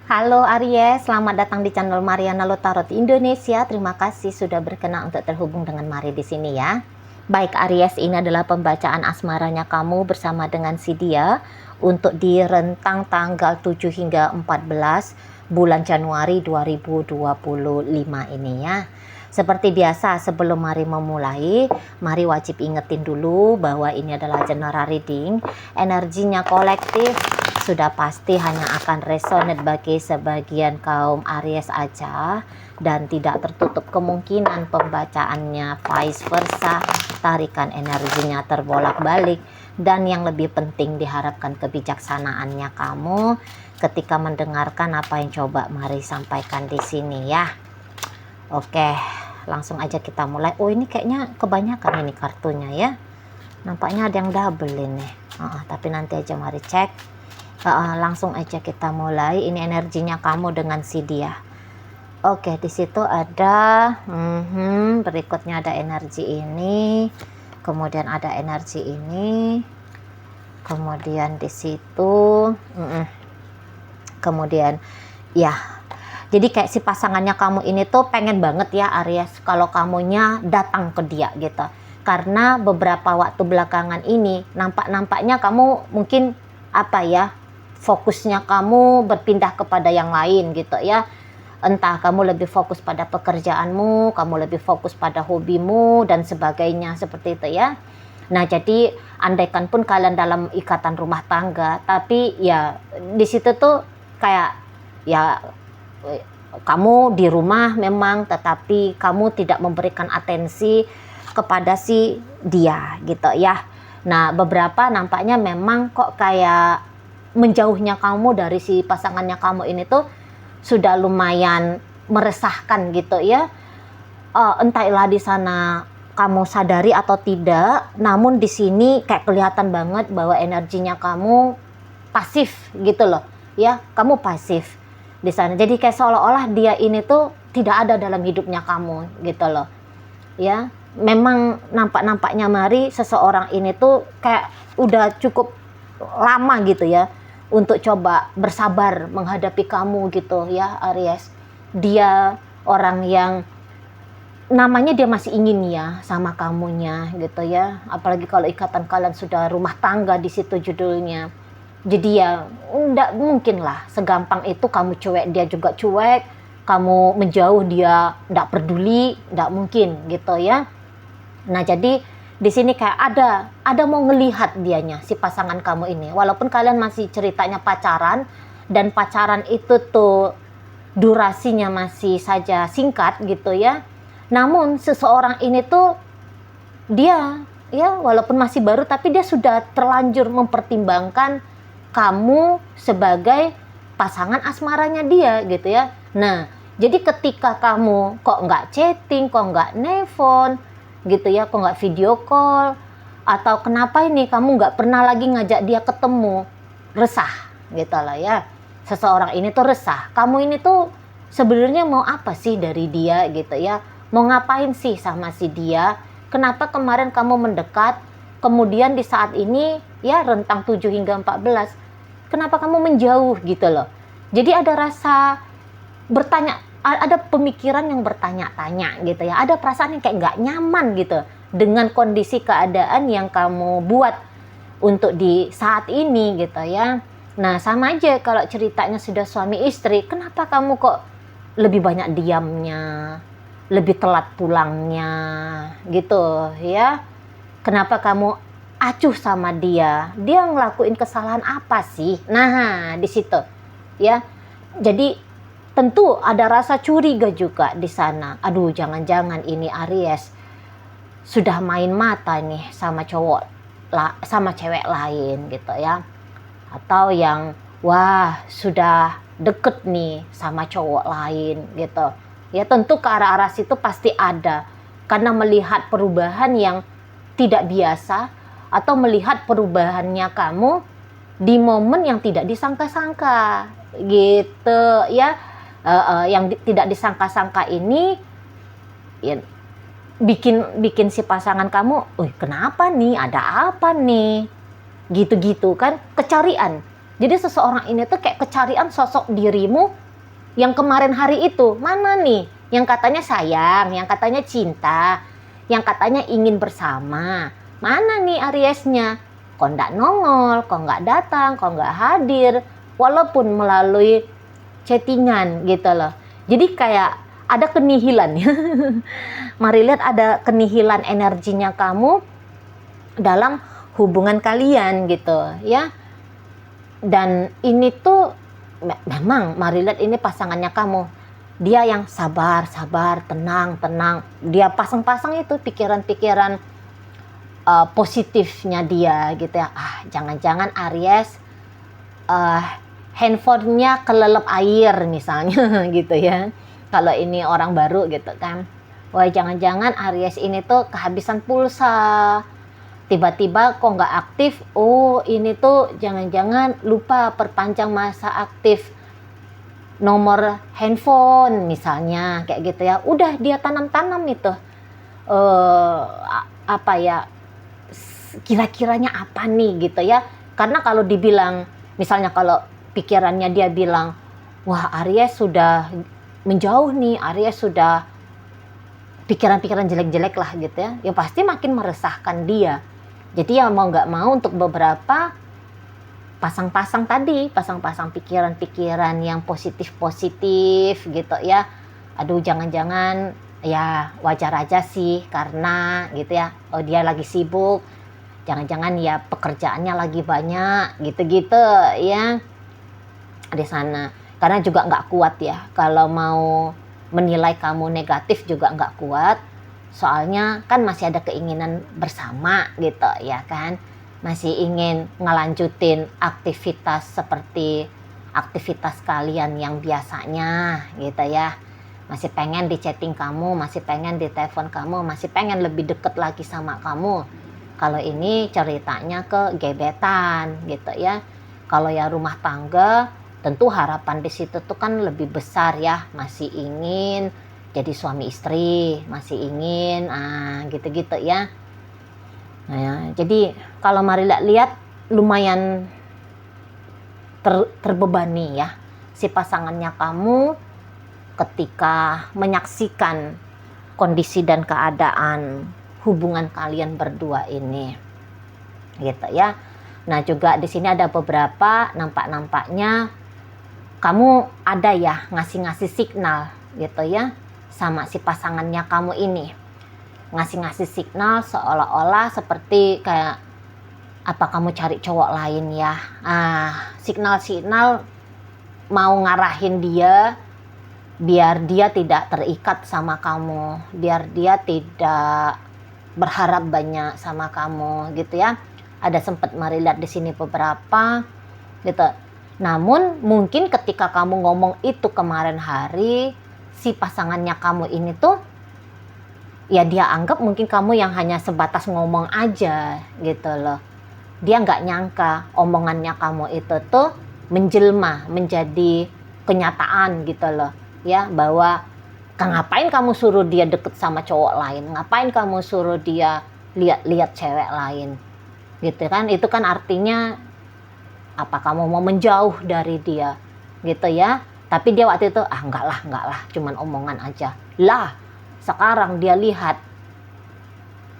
Halo Aries, selamat datang di channel Mariana Lotarot Indonesia. Terima kasih sudah berkenan untuk terhubung dengan Mari di sini ya. Baik Aries, ini adalah pembacaan asmaranya kamu bersama dengan si dia untuk di rentang tanggal 7 hingga 14 bulan Januari 2025 ini ya. Seperti biasa, sebelum Mari memulai, Mari wajib ingetin dulu bahwa ini adalah general reading. Energinya kolektif, sudah pasti hanya akan resonate bagi sebagian kaum Aries aja, dan tidak tertutup kemungkinan pembacaannya vice versa, tarikan energinya terbolak-balik, dan yang lebih penting diharapkan kebijaksanaannya kamu ketika mendengarkan apa yang coba Mari sampaikan di sini ya. Oke, langsung aja kita mulai. Oh, ini kayaknya kebanyakan ini kartunya ya. Nampaknya ada yang double ini. Tapi nanti aja Mari cek. Langsung aja kita mulai. Ini energinya kamu dengan si dia. Oke, di situ ada berikutnya ada energi ini, kemudian ada energi ini, kemudian di situ kemudian ya. Jadi kayak si pasangannya kamu ini tuh pengen banget ya Aries kalau kamunya datang ke dia gitu. Karena beberapa waktu belakangan ini nampaknya kamu mungkin apa ya, fokusnya kamu berpindah kepada yang lain gitu ya. Entah kamu lebih fokus pada pekerjaanmu, kamu lebih fokus pada hobimu dan sebagainya seperti itu ya. Nah, jadi andaikan pun kalian dalam ikatan rumah tangga, tapi ya di situ tuh kayak ya kamu di rumah memang, tetapi kamu tidak memberikan atensi kepada si dia gitu ya. Nah, beberapa nampaknya memang kok kayak menjauhnya kamu dari si pasangannya kamu ini tuh sudah lumayan meresahkan gitu ya. Entahlah di sana kamu sadari atau tidak, namun di sini kayak kelihatan banget bahwa energinya kamu pasif gitu loh ya. Kamu pasif di sana. Jadi kayak seolah-olah dia ini tuh tidak ada dalam hidupnya kamu gitu loh ya. Memang nampaknya Mari seseorang ini tuh kayak udah cukup lama gitu ya untuk coba bersabar menghadapi kamu gitu ya Aries. Dia orang yang namanya dia masih ingin ya sama kamunya gitu ya. Apalagi kalau ikatan kalian sudah rumah tangga di situ judulnya. Jadi ya enggak mungkin lah segampang itu kamu cuek dia juga cuek, kamu menjauh dia enggak peduli, enggak mungkin gitu ya. Nah, jadi di sini kayak ada mau ngelihat dianya si pasangan kamu ini. Walaupun kalian masih ceritanya pacaran dan pacaran itu tuh durasinya masih saja singkat gitu ya. Namun seseorang ini tuh dia ya walaupun masih baru tapi dia sudah terlanjur mempertimbangkan kamu sebagai pasangan asmaranya dia gitu ya. Nah, jadi ketika kamu kok nggak chatting, kok nggak nelfon gitu ya, kok nggak video call, atau kenapa ini kamu nggak pernah lagi ngajak dia ketemu, resah gitu lah ya. Seseorang ini tuh resah, kamu ini tuh sebenarnya mau apa sih dari dia gitu ya, mau ngapain sih sama si dia, kenapa kemarin kamu mendekat, kemudian di saat ini ya rentang 7 hingga 14 kenapa kamu menjauh gitu loh. Jadi ada rasa bertanya, ada pemikiran yang bertanya-tanya gitu ya, ada perasaan yang kayak nggak nyaman gitu dengan kondisi keadaan yang kamu buat untuk di saat ini gitu ya. Nah, sama aja kalau ceritanya sudah suami istri, kenapa kamu kok lebih banyak diamnya, lebih telat pulangnya gitu ya. Kenapa kamu acuh sama dia ngelakuin kesalahan apa sih? Nah, di situ ya. Jadi tentu ada rasa curiga juga di sana. Aduh, jangan-jangan ini Aries sudah main mata nih sama sama cewek lain gitu ya. Atau yang wah, sudah deket nih sama cowok lain gitu. Ya tentu ke arah-arah situ pasti ada. Karena melihat perubahan yang tidak biasa atau melihat perubahannya kamu di momen yang tidak disangka-sangka gitu ya. Yang tidak disangka-sangka ini ya, bikin si pasangan kamu, kenapa nih, ada apa nih, gitu-gitu kan, kecarian. Jadi seseorang ini tuh kayak kecarian sosok dirimu yang kemarin hari itu. Mana nih? Yang katanya sayang, yang katanya cinta, yang katanya ingin bersama. Mana nih Ariesnya? Kok nggak nongol, kok nggak datang, kok nggak hadir. Walaupun melalui chattingan gitu loh. Jadi kayak ada kenihilan ya. Mari lihat ada kenihilan energinya kamu dalam hubungan kalian gitu ya. Dan ini tuh memang mari lihat ini pasangannya kamu. Dia yang sabar, tenang. Dia pasang-pasang itu pikiran-pikiran positifnya dia gitu ya. Jangan-jangan Aries handphonenya kelelep air misalnya gitu ya. Kalau ini orang baru gitu kan. Wah, jangan-jangan Aries ini tuh kehabisan pulsa. Tiba-tiba kok nggak aktif, oh ini tuh jangan-jangan lupa perpanjang masa aktif nomor handphone misalnya, kayak gitu ya. Udah dia tanam-tanam itu, apa ya, kira-kiranya apa nih gitu ya. Karena kalau dibilang, misalnya kalau pikirannya dia bilang, wah Aries sudah menjauh nih, Aries sudah pikiran-pikiran jelek-jelek lah gitu ya, yang pasti makin meresahkan dia. Jadi ya mau nggak mau untuk beberapa pasang-pasang pikiran-pikiran yang positif-positif gitu ya. Aduh jangan-jangan ya wajar aja sih karena gitu ya, oh dia lagi sibuk, jangan-jangan ya pekerjaannya lagi banyak gitu-gitu ya di sana. Karena juga nggak kuat ya kalau mau menilai kamu negatif, juga nggak kuat. Soalnya kan masih ada keinginan bersama gitu ya kan. Masih ingin ngelanjutin aktivitas seperti aktivitas kalian yang biasanya gitu ya. Masih pengen di chatting kamu, masih pengen di telepon kamu, masih pengen lebih deket lagi sama kamu. Kalau ini ceritanya ke gebetan gitu ya. Kalau ya rumah tangga, tentu harapan di situ tuh kan lebih besar ya. Masih ingin jadi suami istri, masih ingin gitu-gitu ya. Nah ya, jadi kalau mari lihat lumayan terbebani ya si pasangannya kamu ketika menyaksikan kondisi dan keadaan hubungan kalian berdua ini gitu ya. Nah juga di sini ada beberapa nampaknya kamu ada ya ngasih signal gitu ya sama si pasangannya kamu ini, ngasih signal seolah-olah seperti kayak apa kamu cari cowok lain ya. Signal mau ngarahin dia biar dia tidak terikat sama kamu, biar dia tidak berharap banyak sama kamu gitu ya. Ada sempat mari lihat di sini beberapa gitu. Namun mungkin ketika kamu ngomong itu kemarin hari, si pasangannya kamu ini tuh ya dia anggap mungkin kamu yang hanya sebatas ngomong aja gitu loh. Dia nggak nyangka omongannya kamu itu tuh menjelma menjadi kenyataan gitu loh ya, bahwa ngapain kamu suruh dia deket sama cowok lain, ngapain kamu suruh dia lihat cewek lain gitu kan. Itu kan artinya apa, kamu mau menjauh dari dia gitu ya. Tapi dia waktu itu enggak lah, cuman omongan aja. Lah, sekarang dia lihat,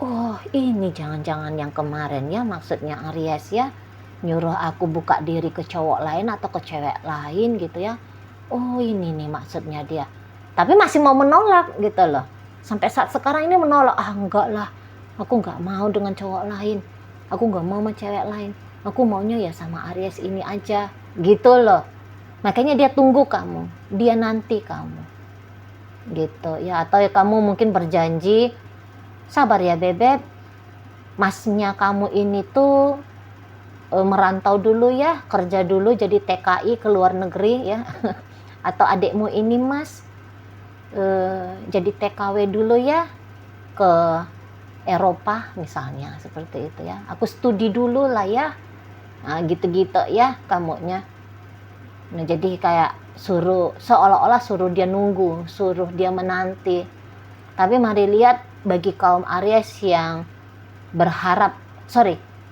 oh ini jangan-jangan yang kemarin ya, maksudnya Aries ya, nyuruh aku buka diri ke cowok lain atau ke cewek lain gitu ya. Oh ini nih maksudnya dia. Tapi masih mau menolak gitu loh. Sampai saat sekarang ini menolak, enggak lah, aku enggak mau dengan cowok lain, aku enggak mau sama cewek lain, aku maunya ya sama Aries ini aja gitu loh. Makanya dia tunggu kamu, dia nanti kamu gitu ya. Atau ya kamu mungkin berjanji, sabar ya bebek, masnya kamu ini tuh merantau dulu ya, kerja dulu jadi TKI ke luar negeri ya. Atau adikmu ini mas jadi TKW dulu ya ke Eropa misalnya, seperti itu ya. Aku studi dulu lah ya, gitu-gitu ya kamunya. Nah jadi kayak seolah-olah suruh dia nunggu, suruh dia menanti. Tapi mari lihat bagi kaum Aries yang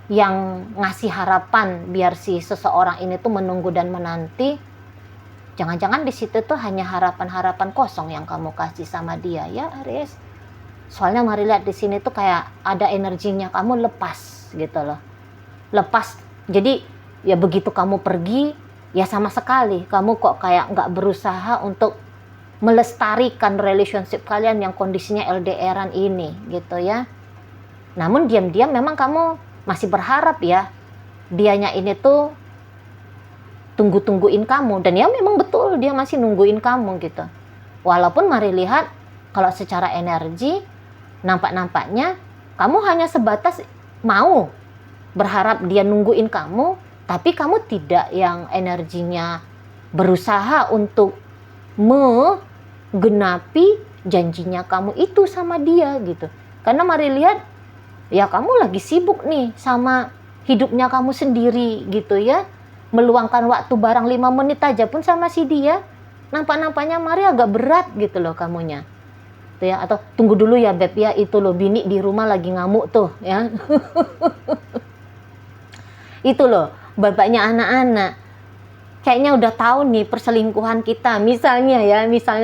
yang ngasih harapan biar si seseorang ini tuh menunggu dan menanti, jangan-jangan di situ tuh hanya harapan-harapan kosong yang kamu kasih sama dia ya Aries. Soalnya mari lihat di sini tuh kayak ada energinya kamu lepas gitu loh. Lepas. Jadi ya begitu kamu pergi, ya sama sekali kamu kok kayak nggak berusaha untuk melestarikan relationship kalian yang kondisinya LDRan ini gitu ya. Namun diam-diam memang kamu masih berharap ya dianya ini tuh tunggu-tungguin kamu, dan ya memang betul dia masih nungguin kamu gitu. Walaupun mari lihat kalau secara energi nampak-nampaknya kamu hanya sebatas mau berharap dia nungguin kamu, tapi kamu tidak yang energinya berusaha untuk menggenapi janjinya kamu itu sama dia gitu. Karena mari lihat ya kamu lagi sibuk nih sama hidupnya kamu sendiri gitu ya. Meluangkan waktu barang 5 menit aja pun sama si dia, nampak-nampaknya mari agak berat gitu loh kamunya. Tuh ya, atau tunggu dulu ya Beb ya, itu loh bini di rumah lagi ngamuk tuh ya. Itu loh bapaknya anak-anak. Kayaknya udah tahu nih perselingkuhan kita, misalnya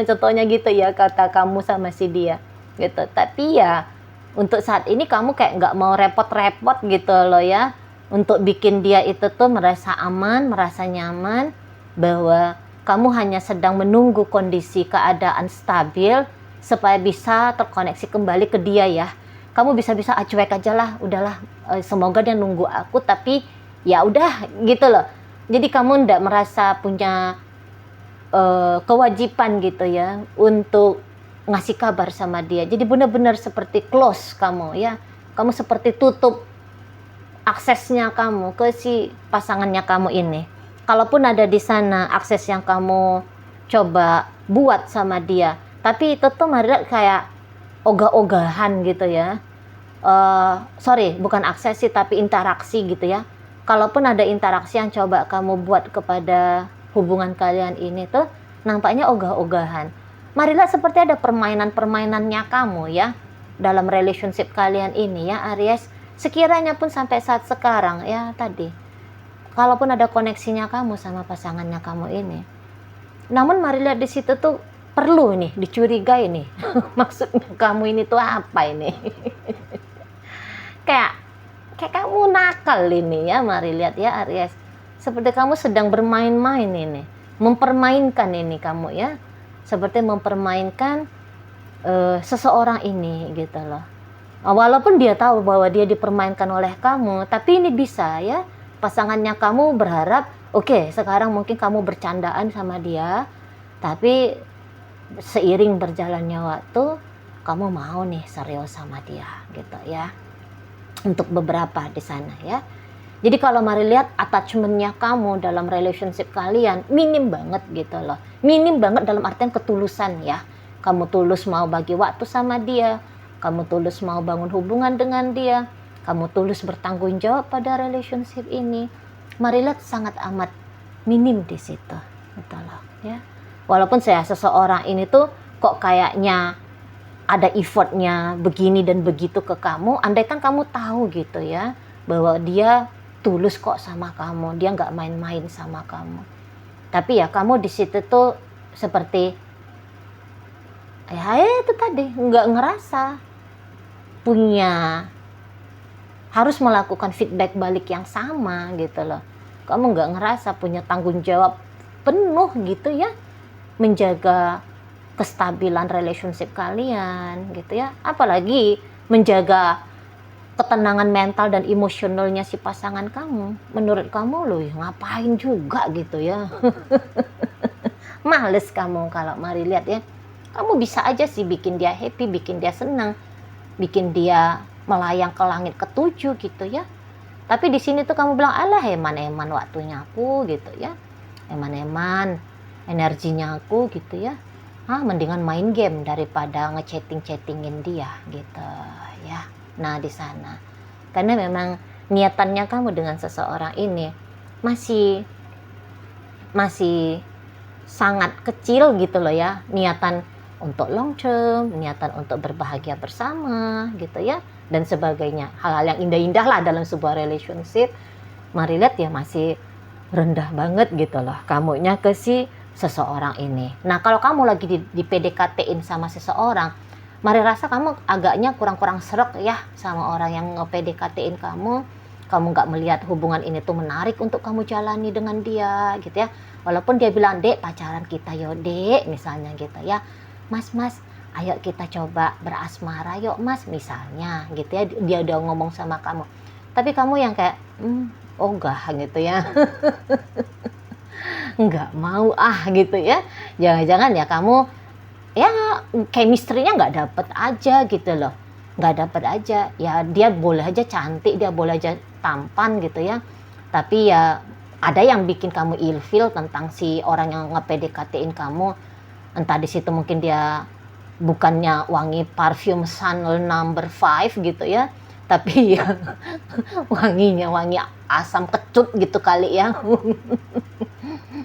contohnya gitu ya, kata kamu sama si dia gitu. Tapi ya untuk saat ini kamu kayak nggak mau repot-repot gitu loh ya, untuk bikin dia itu tuh merasa aman, merasa nyaman, bahwa kamu hanya sedang menunggu kondisi keadaan stabil supaya bisa terkoneksi kembali ke dia ya. Kamu bisa-bisa cuek aja lah, udahlah, semoga dia nunggu aku, tapi ya udah gitu loh. Jadi kamu ndak merasa punya kewajiban gitu ya untuk ngasih kabar sama dia. Jadi benar-benar seperti close kamu ya. Kamu seperti tutup aksesnya kamu ke si pasangannya kamu ini. Kalaupun ada di sana akses yang kamu coba buat sama dia, tapi itu tuh Maria kayak ogah-ogahan gitu ya. Sorry, bukan akses sih, tapi interaksi gitu ya. Kalaupun ada interaksi yang coba kamu buat kepada hubungan kalian ini tuh nampaknya ogah-ogahan. Marilah seperti ada permainan-permainannya kamu ya dalam relationship kalian ini ya Aries. Sekiranya pun sampai saat sekarang ya tadi, kalaupun ada koneksinya kamu sama pasangannya kamu ini, namun marilah di situ tuh perlu nih dicurigai nih. Maksudnya kamu ini tuh apa ini? kayak kamu nakal ini ya, mari lihat ya Aries. Seperti kamu sedang bermain-main ini, mempermainkan ini kamu ya. Seperti mempermainkan seseorang ini gitu loh. Walaupun dia tahu bahwa dia dipermainkan oleh kamu, tapi ini bisa ya, pasangannya kamu berharap, oke, sekarang mungkin kamu bercandaan sama dia, tapi seiring berjalannya waktu, kamu mau nih serius sama dia gitu ya. Untuk beberapa di sana ya. Jadi kalau mari lihat attachmentnya kamu dalam relationship kalian minim banget gitu loh. Minim banget dalam artian ketulusan ya. Kamu tulus mau bagi waktu sama dia, kamu tulus mau bangun hubungan dengan dia, kamu tulus bertanggung jawab pada relationship ini. Mari lihat sangat amat minim di situ, gitu loh ya. Walaupun seseorang ini tuh kok kayaknya ada effortnya begini dan begitu ke kamu, andaikan kamu tahu gitu ya bahwa dia tulus kok sama kamu, dia nggak main-main sama kamu. Tapi ya kamu di situ tuh seperti ya itu tadi, nggak ngerasa punya harus melakukan feedback balik yang sama gitu loh. Kamu nggak ngerasa punya tanggung jawab penuh gitu ya menjaga kestabilan relationship kalian gitu ya. Apalagi menjaga ketenangan mental dan emosionalnya si pasangan kamu. Menurut kamu loh ngapain juga gitu ya. Males kamu kalau mari lihat ya. Kamu bisa aja sih bikin dia happy, bikin dia senang, bikin dia melayang ke langit ketujuh gitu ya. Tapi di sini tuh kamu bilang, alah eman-eman waktunya aku gitu ya. Eman-eman energinya aku gitu ya. Mendingan main game daripada ngechatting-chattingin dia gitu ya. Nah di sana, karena memang niatannya kamu dengan seseorang ini masih sangat kecil gitu loh ya, niatan untuk long term, niatan untuk berbahagia bersama gitu ya. dan sebagainya. Hal-hal yang indah-indah lah dalam sebuah relationship. Mari lihat ya masih rendah banget gitu loh kamunya ke si seseorang ini. Nah kalau kamu lagi di PDKT-in sama seseorang, mari rasa kamu agaknya kurang-kurang serek ya sama orang yang nge-PDKT-in kamu. Kamu nggak melihat hubungan ini tuh menarik untuk kamu jalani dengan dia gitu ya. Walaupun dia bilang, dek pacaran kita yo dek misalnya gitu ya. Mas ayo kita coba berasmara yuk mas misalnya gitu ya. Dia udah ngomong sama kamu. Tapi kamu yang kayak ogah gitu ya. Nggak mau gitu ya. Jangan-jangan ya kamu ya chemistry-nya nggak dapet aja gitu loh. Nggak dapet aja. Ya dia boleh aja cantik, dia boleh aja tampan gitu ya. Tapi ya ada yang bikin kamu ilfeel tentang si orang yang nge-PDKT-in kamu. Entah di situ mungkin dia bukannya wangi parfum Chanel number 5 gitu ya. Tapi ya wanginya wangi asam kecut gitu kali ya.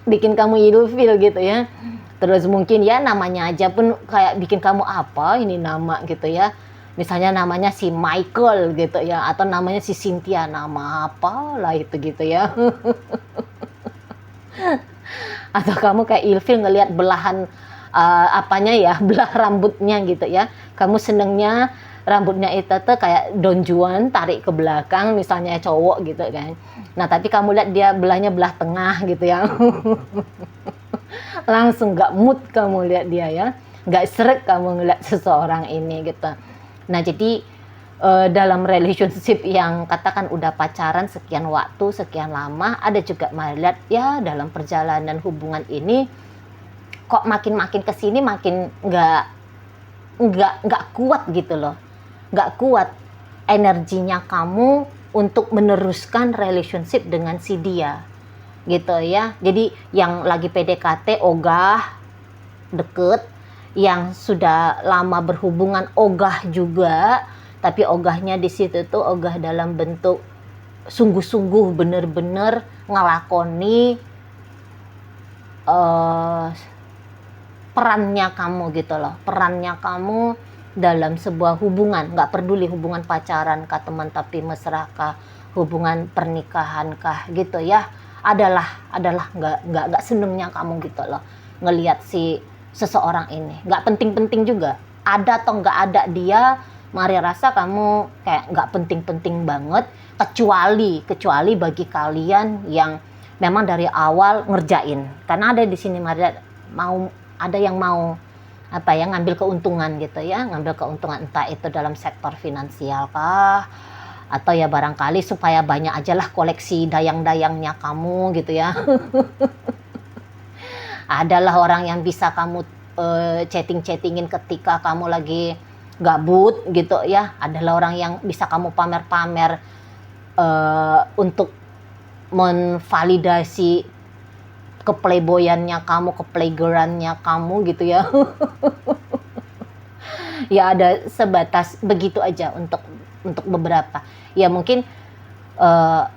Bikin kamu ilfeel gitu ya. Terus mungkin ya namanya aja pun kayak bikin kamu apa ini nama gitu ya. Misalnya namanya si Michael gitu ya. Atau namanya si Cynthia, nama apa lah itu gitu ya. Atau kamu kayak ilfeel ngelihat belahan belah rambutnya gitu ya. Kamu senengnya rambutnya itu tuh kayak Don Juan tarik ke belakang misalnya cowok gitu kan. Nah tapi kamu lihat dia belahnya belah tengah gitu ya. Langsung gak mood kamu lihat dia ya. Gak seret kamu ngeliat seseorang ini gitu. Nah jadi dalam relationship yang katakan udah pacaran sekian waktu, sekian lama, ada juga melihat ya dalam perjalanan hubungan ini kok makin kesini makin nggak kuat gitu loh. Nggak kuat energinya kamu untuk meneruskan relationship dengan si dia gitu ya. Jadi yang lagi PDKT ogah deket, yang sudah lama berhubungan ogah juga, tapi ogahnya di situ tuh ogah dalam bentuk sungguh-sungguh bener-bener ngelakoni perannya kamu gitu loh, perannya kamu dalam sebuah hubungan, nggak peduli hubungan pacaran kah, teman tapi mesra kah, hubungan pernikahan kah gitu ya, adalah nggak senengnya kamu gitu loh ngelihat si seseorang ini. Nggak penting-penting juga, ada atau nggak ada dia, mari rasa kamu kayak nggak penting-penting banget, kecuali bagi kalian yang memang dari awal ngerjain. Karena ada di sini Maria ada yang mau ngambil keuntungan gitu ya, ngambil keuntungan entah itu dalam sektor finansial kah, atau ya barangkali supaya banyak aja lah koleksi dayang-dayangnya kamu gitu ya. Adalah orang yang bisa kamu chatting-chattingin ketika kamu lagi gabut gitu ya, adalah orang yang bisa kamu pamer-pamer untuk menvalidasi keplayboyannya kamu, keplaygirlannya kamu gitu ya. Ya ada sebatas begitu aja untuk beberapa. Ya mungkin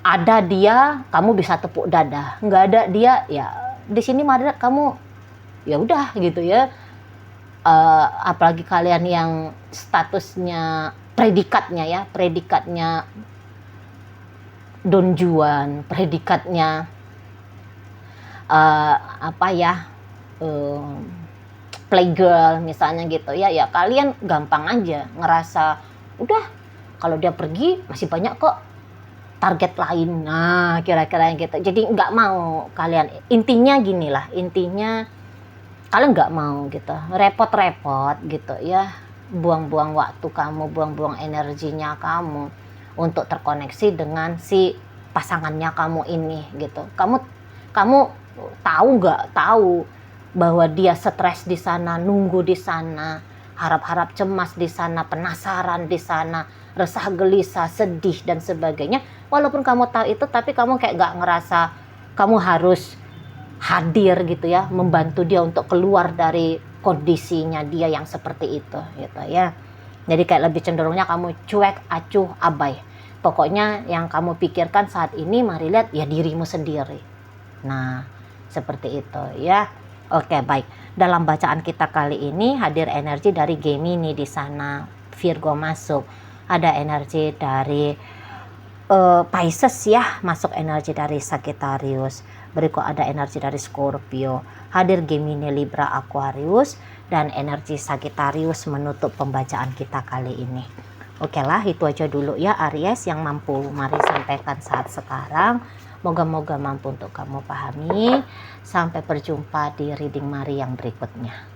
ada dia, kamu bisa tepuk dada. Nggak ada dia, ya di sini Madra kamu ya udah gitu ya. Apalagi kalian yang statusnya predikatnya Don Juan, predikatnya playgirl misalnya gitu ya, ya kalian gampang aja ngerasa udah kalau dia pergi masih banyak kok target lain, nah kira-kira gitu. Jadi nggak mau kalian, intinya kalian nggak mau gitu repot-repot gitu ya, buang-buang waktu kamu, buang-buang energinya kamu untuk terkoneksi dengan si pasangannya kamu ini gitu. Kamu tahu bahwa dia stres di sana, nunggu di sana, harap-harap cemas di sana, penasaran di sana, resah gelisah, sedih dan sebagainya. Walaupun kamu tahu itu, tapi kamu kayak nggak ngerasa kamu harus hadir gitu ya, membantu dia untuk keluar dari kondisinya dia yang seperti itu gitu ya. Jadi kayak lebih cenderungnya kamu cuek, acuh, abai. Pokoknya yang kamu pikirkan saat ini, mari lihat ya dirimu sendiri. Nah, seperti itu ya. Oke, baik. Dalam bacaan kita kali ini hadir energi dari Gemini di sana. Virgo masuk. ada energi dari Pisces ya, masuk energi dari Sagittarius. Berikut ada energi dari Scorpio, hadir Gemini, Libra, Aquarius, dan energi Sagittarius menutup pembacaan kita kali ini. Oke lah, itu aja dulu ya Aries yang mampu Mari sampaikan saat sekarang. Moga-moga mampu untuk kamu pahami. Sampai berjumpa di reading Mari yang berikutnya.